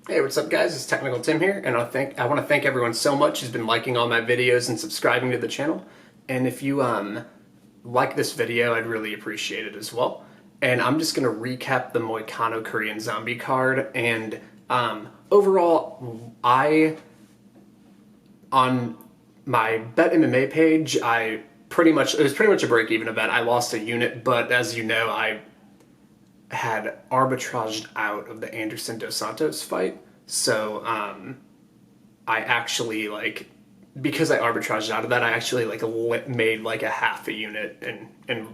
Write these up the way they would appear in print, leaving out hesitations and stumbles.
Hey, what's up guys? It's Technical Tim here, and I want to thank everyone so much who's been liking all my videos and subscribing to the channel. And if you like this video, I'd really appreciate it as well. And I'm just going to recap the Moicano Korean Zombie card, and overall, on my Bet MMA page, it was pretty much a break-even event. I lost a unit, but as you know, I had arbitraged out of the Anderson Dos Santos fight. So I actually, because I arbitraged out of that, I actually made like a half a unit in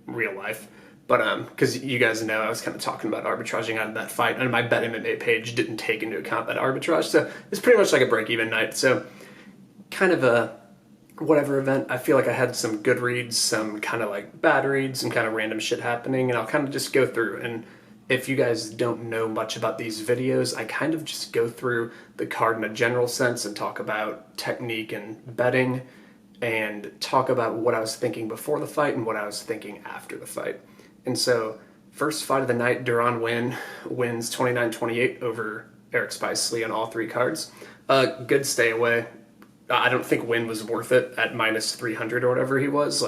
real life. But because you guys know, I was kind of talking about arbitraging out of that fight, and my Bet MMA page didn't take into account that arbitrage. So it's pretty much like a break-even night. So kind of a whatever event. I feel like I had some good reads, some kind of like bad reads, some kind of random shit happening, and I'll kind of just go through. And if you guys don't know much about these videos, I kind of just go through the card in a general sense and talk about technique and betting, and talk about what I was thinking before the fight and what I was thinking after the fight. And so, first fight of the night, Duran wins 29-28 over Eric Spicely on all three cards. Good stay away. I don't think Win was worth it at minus 300 or whatever he was.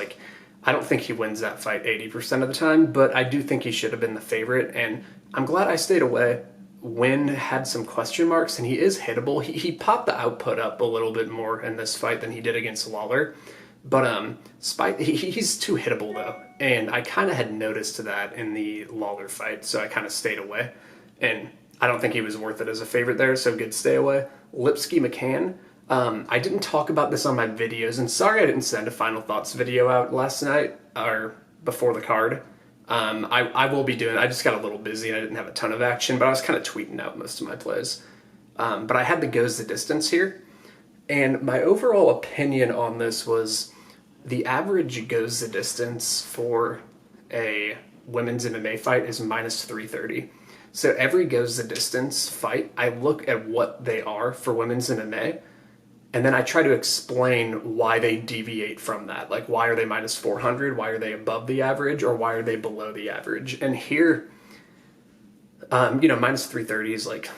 I don't think he wins that fight 80% of the time, but I do think he should have been the favorite, and I'm glad I stayed away. Win had some question marks, and he is hittable. He popped the output up a little bit more in this fight than he did against Lawler, but he's too hittable though, and I kind of had noticed that in the Lawler fight, so I kind of stayed away, and I don't think he was worth it as a favorite there, so good stay away. Lipsky McCann. I didn't talk about this on my videos, and sorry I didn't send a final thoughts video out last night, or before the card. I will be doing it. I just got a little busy and I didn't have a ton of action, but I was kind of tweeting out most of my plays. But I had the goes the distance here, and my overall opinion on this was the average goes the distance for a women's MMA fight is minus 330. So every goes the distance fight, I look at what they are for women's MMA, and then I try to explain why they deviate from that. Like, why are they minus 400? Why are they above the average? Or why are they below the average? And here, minus 330 is like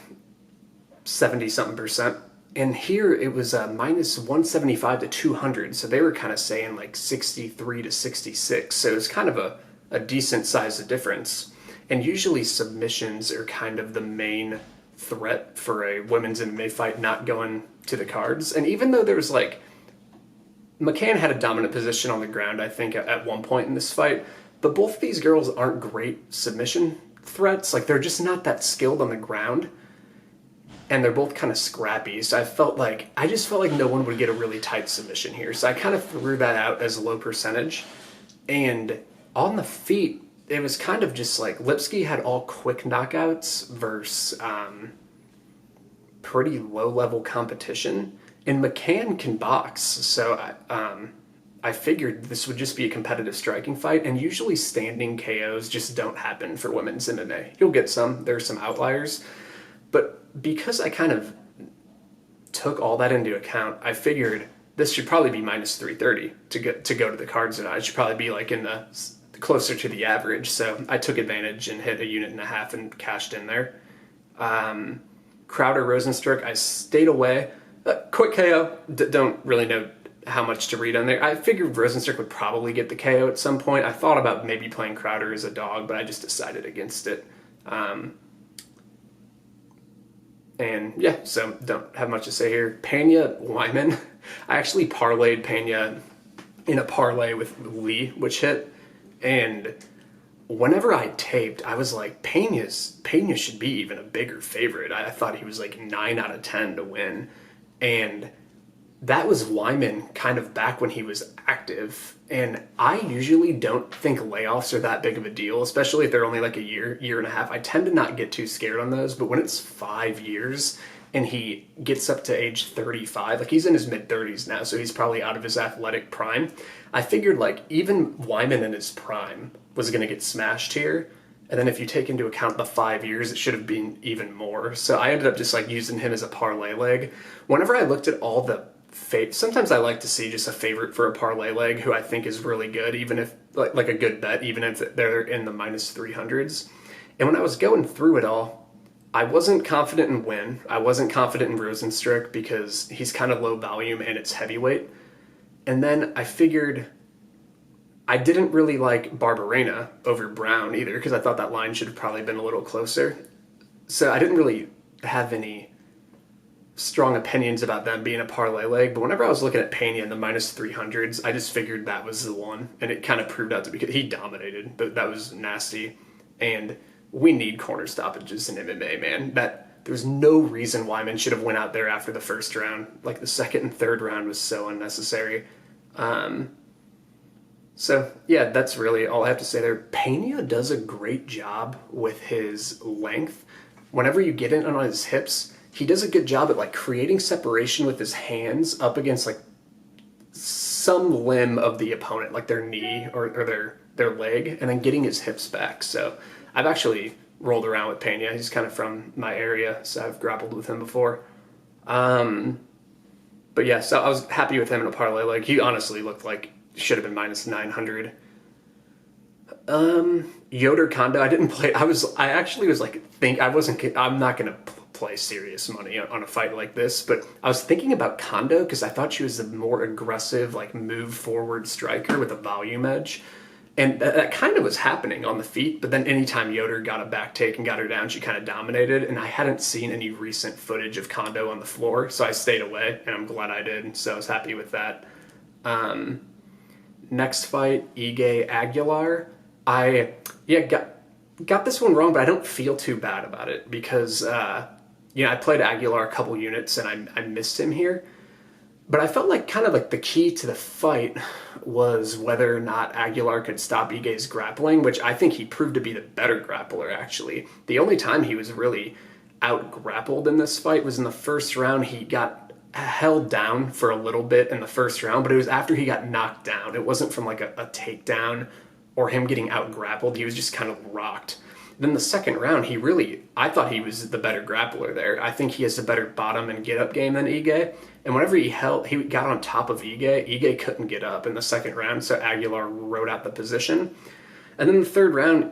70-something%. And here it was minus 175 to 200. So they were kind of saying like 63 to 66. So it's kind of a decent size of difference. And usually submissions are kind of the main threat for a women's MMA fight not going to the cards. And even though there was McCann had a dominant position on the ground, I think, at one point in this fight, but both of these girls aren't great submission threats. They're just not that skilled on the ground, and they're both kind of scrappy. So I just felt like no one would get a really tight submission here. So I kind of threw that out as a low percentage. And on the feet, it was kind of just Lipsky had all quick knockouts versus pretty low-level competition, and McCann can box, so I figured this would just be a competitive striking fight, and usually standing KOs just don't happen for women's MMA. You'll get some, there's some outliers, but because I kind of took all that into account, I figured this should probably be minus 330 to go to the cards, and I should probably be in the closer to the average, so I took advantage and hit a unit and a half and cashed in there. Crowder Rosenstruck, I stayed away. Quick KO, don't really know how much to read on there. I figured Rosenstruck would probably get the KO at some point. I thought about maybe playing Crowder as a dog, but I just decided against it. And yeah, so don't have much to say here. Pena Wyman, I actually parlayed Pena in a parlay with Lee, which hit. And whenever I taped, I was like, Pena should be even a bigger favorite. I thought he was 9 out of 10 to win. And that was Wyman kind of back when he was active. And I usually don't think layoffs are that big of a deal, especially if they're only a year and a half. I tend to not get too scared on those, but when it's 5 years and he gets up to age 35, he's in his mid-30s now, so he's probably out of his athletic prime. I figured even Wyman in his prime was going to get smashed here, and then if you take into account the 5 years, it should have been even more. So I ended up just using him as a parlay leg. Whenever I looked at all the sometimes I like to see just a favorite for a parlay leg who I think is really good, even if like a good bet, even if they're in the minus 300s. And when I was going through it all, I wasn't confident in Win. I wasn't confident in Rosenstruck because he's kind of low volume and it's heavyweight. And then I figured I didn't really like Barberena over Brown either because I thought that line should have probably been a little closer. So I didn't really have any strong opinions about them being a parlay leg, but whenever I was looking at Pena in the minus 300s, I just figured that was the one, and it kind of proved out to be, he dominated, but that was nasty, and we need corner stoppages in MMA, man. There's no reason Wyman should have went out there after the first round. Like, the second and third round was so unnecessary. So, yeah, that's really all I have to say there. Pena does a great job with his length. Whenever you get in on his hips, he does a good job at, like, creating separation with his hands up against, like, some limb of the opponent, like their knee or their leg, and then getting his hips back. So I've actually rolled around with Pena. He's kind of from my area, so I've grappled with him before. But yeah, so I was happy with him in a parlay leg. He honestly looked like should have been minus 900. Yoder Kondo, I didn't play. I actually was like, I'm not going to play serious money on a fight like this, but I was thinking about Kondo because I thought she was a more aggressive, like, move forward striker with a volume edge. And that kind of was happening on the feet, but then anytime Yoder got a back take and got her down, she kind of dominated, and I hadn't seen any recent footage of Kondo on the floor, so I stayed away, and I'm glad I did, so I was happy with that. Next fight, Ige Aguilar. I got this one wrong, but I don't feel too bad about it because, I played Aguilar a couple units, and I missed him here. But I felt like kind of like the key to the fight was whether or not Aguilar could stop Ige's grappling, which I think he proved to be the better grappler, actually. The only time he was really out-grappled in this fight was in the first round. He got held down for a little bit in the first round, but it was after he got knocked down. It wasn't from like a takedown or him getting out-grappled. He was just kind of rocked. Then the second round, I thought he was the better grappler there. I think he has a better bottom and get-up game than Ige. And whenever he got on top of Ige couldn't get up in the second round, so Aguilar wrote out the position. And then the third round,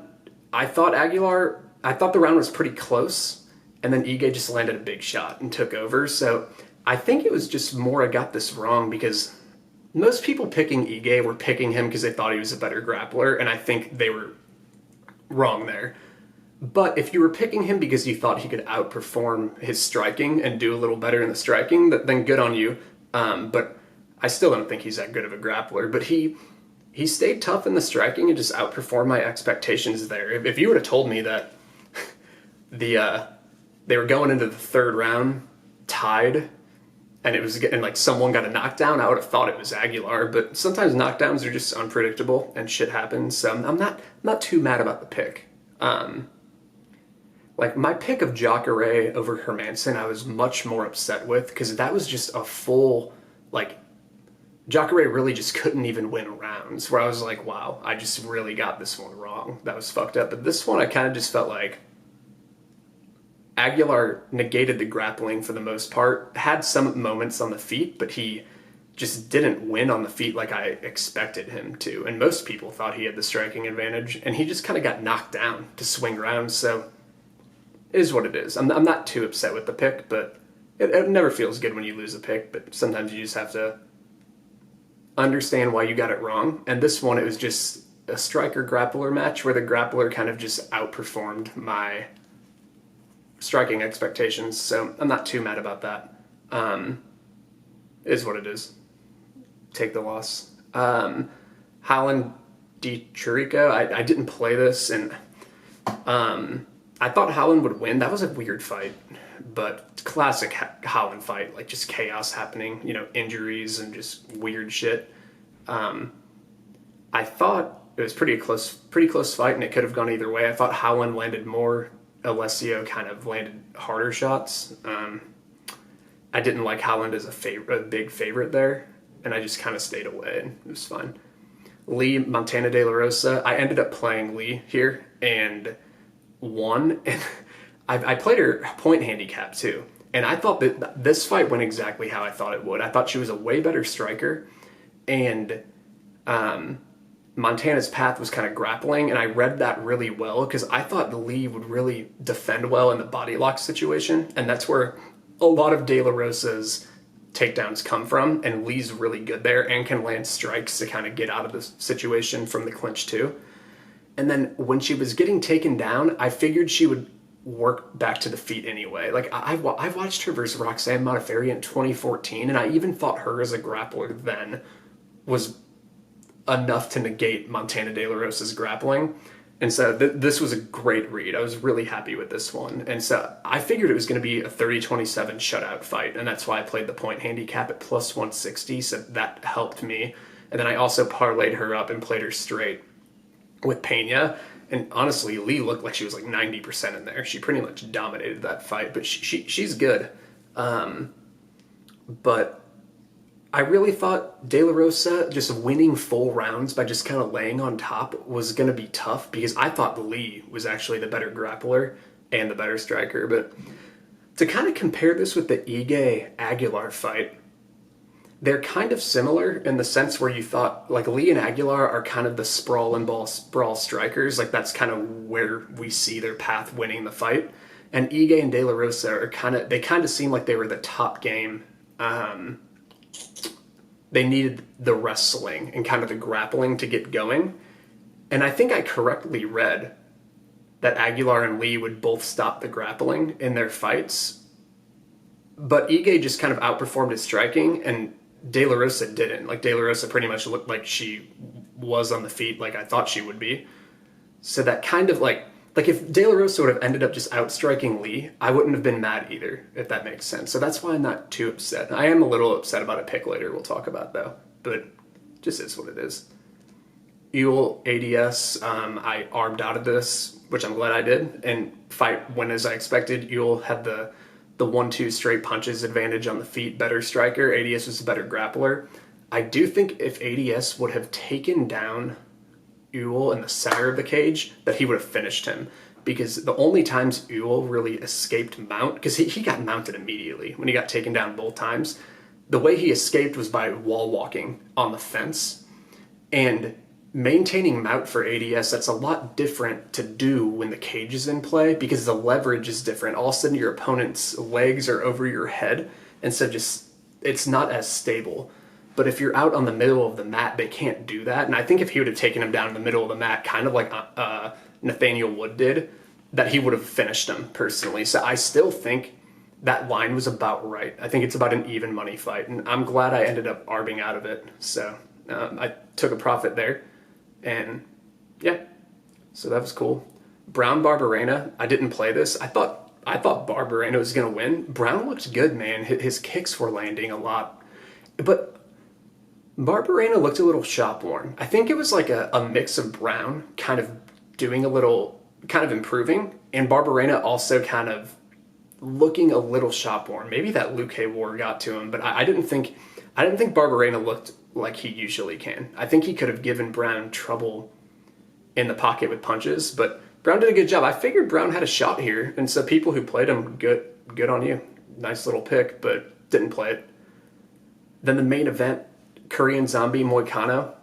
I thought the round was pretty close, and then Ige just landed a big shot and took over. So I think it was just more I got this wrong because most people picking Ige were picking him because they thought he was a better grappler, and I think they were wrong there. But if you were picking him because you thought he could outperform his striking and do a little better in the striking, then good on you. But I still don't think he's that good of a grappler. But he stayed tough in the striking and just outperformed my expectations there. If you would have told me that they were going into the third round tied and it was getting like someone got a knockdown, I would have thought it was Aguilar. But sometimes knockdowns are just unpredictable and shit happens. So I'm not too mad about the pick. Like, my pick of Jacare over Hermanson, I was much more upset with because that was just a full, like, Jacare really just couldn't even win rounds, where I was like, wow, I just really got this one wrong. That was fucked up. But this one, I kind of just felt like Aguilar negated the grappling for the most part, had some moments on the feet, but he just didn't win on the feet like I expected him to. And most people thought he had the striking advantage, and he just kind of got knocked down to swing rounds, so it is what it is. I'm not too upset with the pick, but it never feels good when you lose a pick, but sometimes you just have to understand why you got it wrong. And this one, it was just a striker-grappler match where the grappler kind of just outperformed my striking expectations, so I'm not too mad about that. It is what it is. Take the loss. Howland Di Chirico, I didn't play this, and I thought Howland would win. That was a weird fight, but classic Howland fight, like just chaos happening, injuries and just weird shit. I thought it was pretty close fight, and it could have gone either way. I thought Howland landed more. Alessio kind of landed harder shots. I didn't like Howland as a big favorite there, and I just kind of stayed away, and it was fine. Lee Montana De La Rosa, I ended up playing Lee here, and won, and I played her point handicap too, and I thought that this fight went exactly how I thought it would. I thought she was a way better striker, and Montana's path was kind of grappling, and I read that really well because I thought Lee would really defend well in the body lock situation, and that's where a lot of De La Rosa's takedowns come from, and Lee's really good there and can land strikes to kind of get out of the situation from the clinch too. And then when she was getting taken down, I figured she would work back to the feet anyway. Like, I watched her versus Roxanne Modafferi in 2014, and I even thought her as a grappler then was enough to negate Montana De La Rosa's grappling. And so this was a great read. I was really happy with this one. And so I figured it was going to be a 30-27 shutout fight, and that's why I played the point handicap at plus 160, so that helped me. And then I also parlayed her up and played her straight with Pena. And honestly, Lee looked like she was like 90% in there. She pretty much dominated that fight, but she's good. But I really thought De La Rosa just winning full rounds by just kind of laying on top was going to be tough, because I thought Lee was actually the better grappler and the better striker. But to kind of compare this with the Ige Aguilar fight, they're kind of similar in the sense where you thought, like, Lee and Aguilar are kind of the sprawl and brawl strikers. Like, that's kind of where we see their path winning the fight. And Ige and De La Rosa are they kind of seem like they were the top game. They needed the wrestling and kind of the grappling to get going. And I think I correctly read that Aguilar and Lee would both stop the grappling in their fights. But Ige just kind of outperformed his striking, and De La Rosa didn't. Like, De La Rosa pretty much looked like she was on the feet like I thought she would be. So that kind of like if De La Rosa would have ended up just outstriking Lee, I wouldn't have been mad either, if that makes sense. So that's why I'm not too upset. I am a little upset about a pick later we'll talk about, though. But just is what it is. Ewell, ADS, I armed out of this, which I'm glad I did, and fight went as I expected. Ewell had the 1-2 straight punches advantage on the feet, better striker. ADS was a better grappler. I do think if ADS would have taken down Ewell in the center of the cage, that he would have finished him, because the only times Ewell really escaped mount, because he got mounted immediately when he got taken down both times, the way he escaped was by wall walking on the fence. And maintaining mount for ADS, that's a lot different to do when the cage is in play, because the leverage is different. All of a sudden your opponent's legs are over your head, and so just it's not as stable. But if you're out on the middle of the mat, they can't do that. And I think if he would have taken him down in the middle of the mat, kind of like Nathaniel Wood did, that he would have finished him personally. So I still think that line was about right. I think it's about an even money fight. And I'm glad I ended up arbing out of it. So I took a profit there. And yeah, so that was cool. Brown Barberena, I didn't play this. I thought Barberena was going to win. Brown looked good, man. His kicks were landing a lot. But Barberena looked a little shop worn. I think it was like a mix of Brown kind of doing a little, kind of improving, and Barberena also kind of looking a little shop worn. Maybe that Luke war got to him, but I didn't think Barberena looked like he usually can. I think he could have given Brown trouble in the pocket with punches, but Brown did a good job. I figured Brown had a shot here, and so people who played him, good on you. Nice little pick, but didn't play it. Then the main event, Korean Zombie Moicano.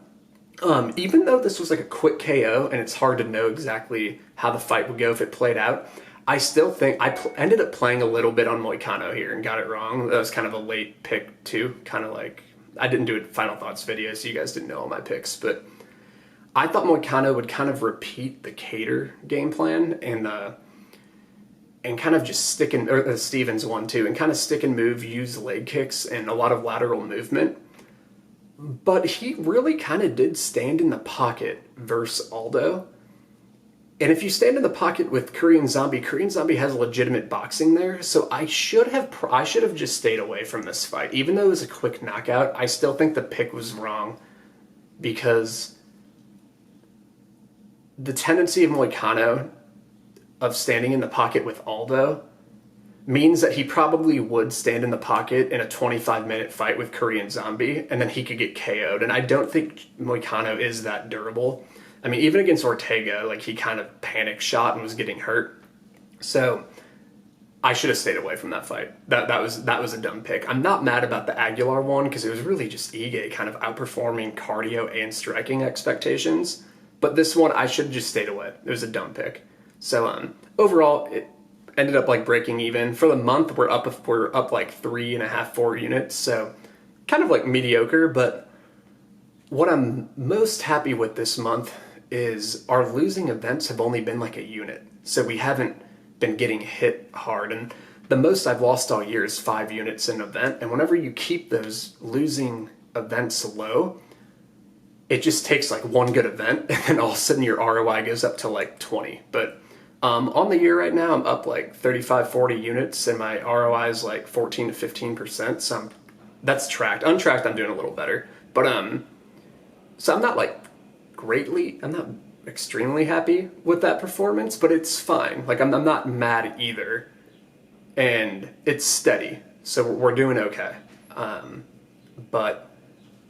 Even though this was like a quick KO and it's hard to know exactly how the fight would go if it played out, I still think I ended up playing a little bit on Moicano here and got it wrong. That was kind of a late pick too. Kind of like, I didn't do a Final Thoughts video, so you guys didn't know all my picks, but I thought Moicano would kind of repeat the Cater game plan and kind of just stick and, or the Stevens one too, and kind of stick and move, use leg kicks and a lot of lateral movement. But he really kind of did stand in the pocket versus Aldo. And if you stand in the pocket with Korean Zombie has legitimate boxing there. So I should have just stayed away from this fight. Even though it was a quick knockout, I still think the pick was wrong, because the tendency of Moicano of standing in the pocket with Aldo means that he probably would stand in the pocket in a 25-minute fight with Korean Zombie, and then he could get KO'd. And I don't think Moicano is that durable. I mean, even against Ortega, like, he kind of panic shot and was getting hurt. So I should have stayed away from that fight. That was a dumb pick. I'm not mad about the Aguilar one because it was really just Ige kind of outperforming cardio and striking expectations. But this one, I should have just stayed away. It was a dumb pick. So overall, it ended up like breaking even for the month. We're up like 3.5, 4 units. So kind of like mediocre. But what I'm most happy with this month is our losing events have only been like a unit. So we haven't been getting hit hard. And the most I've lost all year is 5 units in an event. And whenever you keep those losing events low, it just takes like one good event and then all of a sudden your ROI goes up to like 20. But on the year right now, I'm up like 35, 40 units and my ROI is like 14 to 15%. So that's tracked. Untracked, I'm doing a little better. But so I'm not like I'm not extremely happy with that performance, but it's fine. Like I'm not mad either. And it's steady. So we're doing okay. But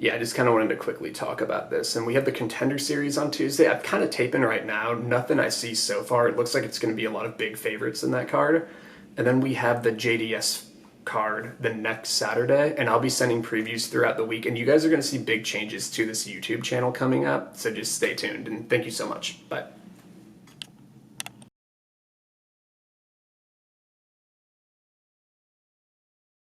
yeah, I just kind of wanted to quickly talk about this. And we have the Contender Series on Tuesday. I'm kind of taping right now. Nothing I see so far. It looks like it's going to be a lot of big favorites in that card. And then we have the JDS card the next Saturday. And I'll be sending previews throughout the week. And you guys are going to see big changes to this YouTube channel coming up. So just stay tuned. And thank you so much. Bye.